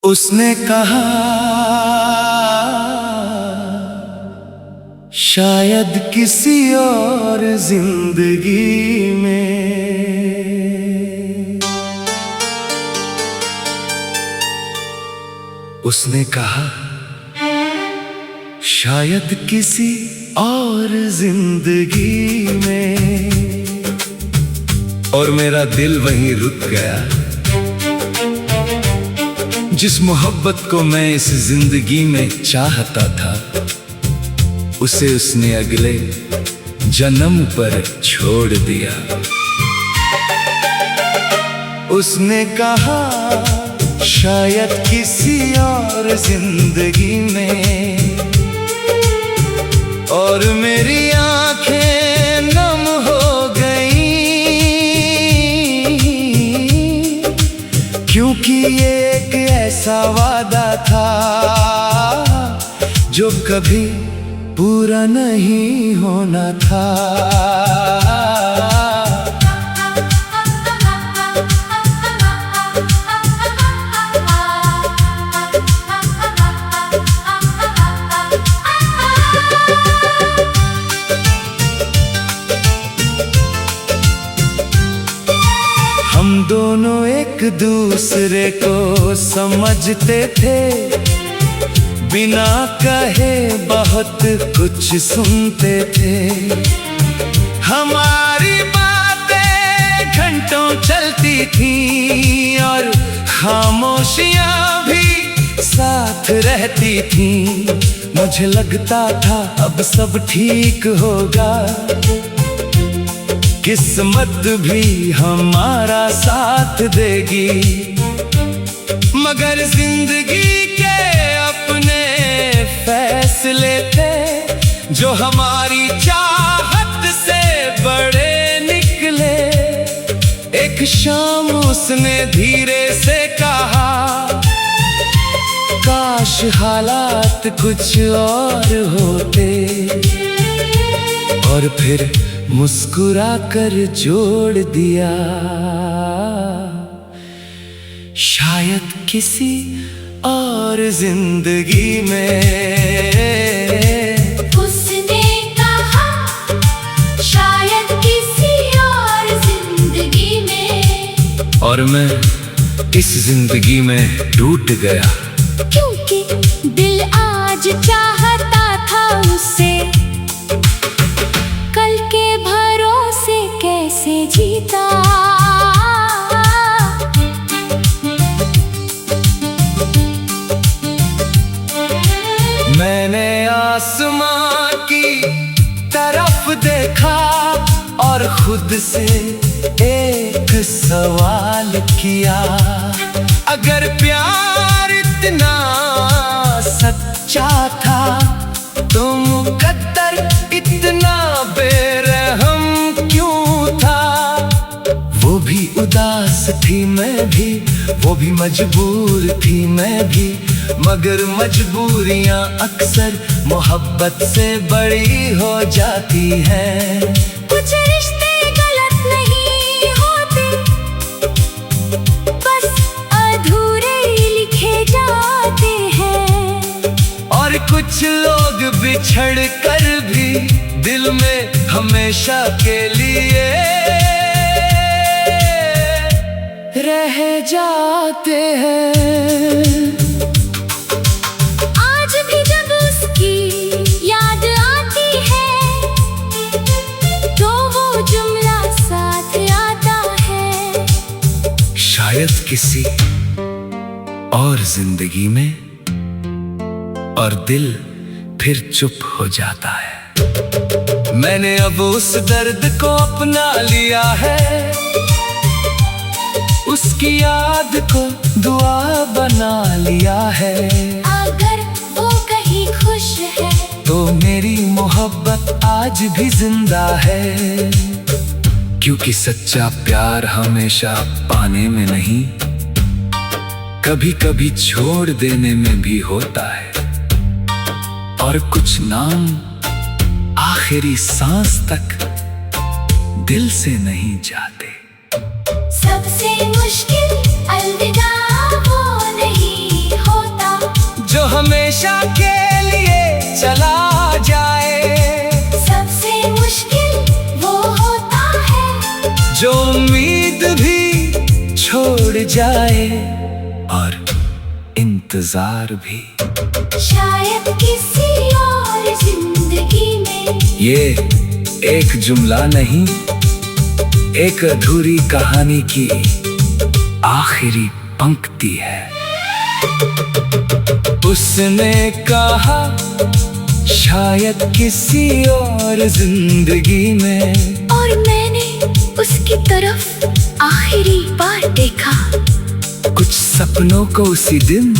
उसने कहा शायद किसी और जिंदगी में। उसने कहा शायद किसी और जिंदगी में, और मेरा दिल वहीं रुक गया। जिस मोहब्बत को मैं इस जिंदगी में चाहता था, उसे उसने अगले जन्म पर छोड़ दिया। उसने कहा शायद किसी और जिंदगी में, और मेरी आंखें नम हो गईं, क्योंकि ये एक ऐसा वादा था जो कभी पूरा नहीं होना था। हम दोनों एक दूसरे को समझते थे, बिना कहे बहुत कुछ सुनते थे। हमारी बातें घंटों चलती थीं और खामोशियां भी साथ रहती थीं। मुझे लगता था अब सब ठीक होगा, किस्मत भी हमारा साथ देगी। मगर जिंदगी के अपने फैसले थे जो हमारी चाहत से बड़े निकले। एक शाम उसने धीरे से कहा काश हालात कुछ और होते, और फिर मुस्कुरा कर जोड़ दिया शायद किसी और जिंदगी में। उसने कहा शायद किसी और जिंदगी में, और मैं इस जिंदगी में टूट गया, क्योंकि दिल आज चाहता था उससे कल के भरोसे कैसे जीता। मैंने आसमां की तरफ देखा और खुद से एक सवाल किया, अगर प्यार इतना सच्चा था तो मुकद्दर इतना बेरहम क्यों था। वो भी उदास थी मैं भी, वो भी मजबूर थी मैं भी, मगर मजबूरियां अक्सर मोहब्बत से बड़ी हो जाती हैं। कुछ रिश्ते गलत नहीं होते, बस अधूरे लिखे जाते हैं। और कुछ लोग बिछड़ कर भी दिल में हमेशा के लिए रह जाते हैं। आज भी जब उसकी याद आती है तो वो जुमला साथ आता है, शायद किसी और जिंदगी में, और दिल फिर चुप हो जाता है। मैंने अब उस दर्द को अपना लिया है, उसकी याद को दुआ बना लिया है। अगर वो कहीं खुश है तो मेरी मोहब्बत आज भी जिंदा है, क्योंकि सच्चा प्यार हमेशा पाने में नहीं, कभी कभी छोड़ देने में भी होता है। और कुछ नाम आखिरी सांस तक दिल से नहीं जाते। सबसे मुश्किल अलविदा वो नहीं हमेशा के लिए चला जाए। सबसे मुश्किल वो होता है जो उम्मीद भी छोड़ जाए और इंतजार भी। शायद किसी और जिंदगी में। ये एक जुमला नहीं, एक अधूरी कहानी की आखिरी पंक्ति है। उसने कहा शायद किसी और जिंदगी में, और मैंने उसकी तरफ आखिरी बार देखा। कुछ सपनों को उसी दिन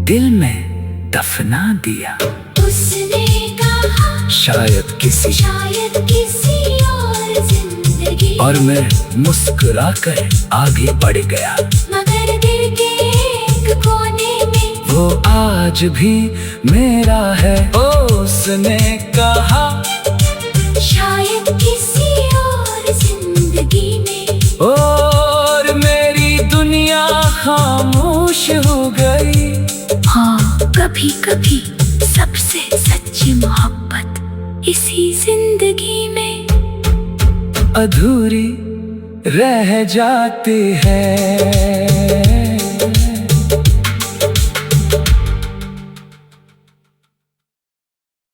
दिल में दफना दिया। उसने कहा शायद किसी और जिंदगी। और मैं मुस्कुराकर आगे बढ़ गया। मगर दिल के एक कोने में वो आज भी मेरा है। उसने कहा शायद किसी और जिंदगी में। और मेरी दुनिया खामोश हो गई। हाँ, कभी कभी सबसे सच्ची मोहब्बत इसी जिंदगी में अधूरी रह जाती है।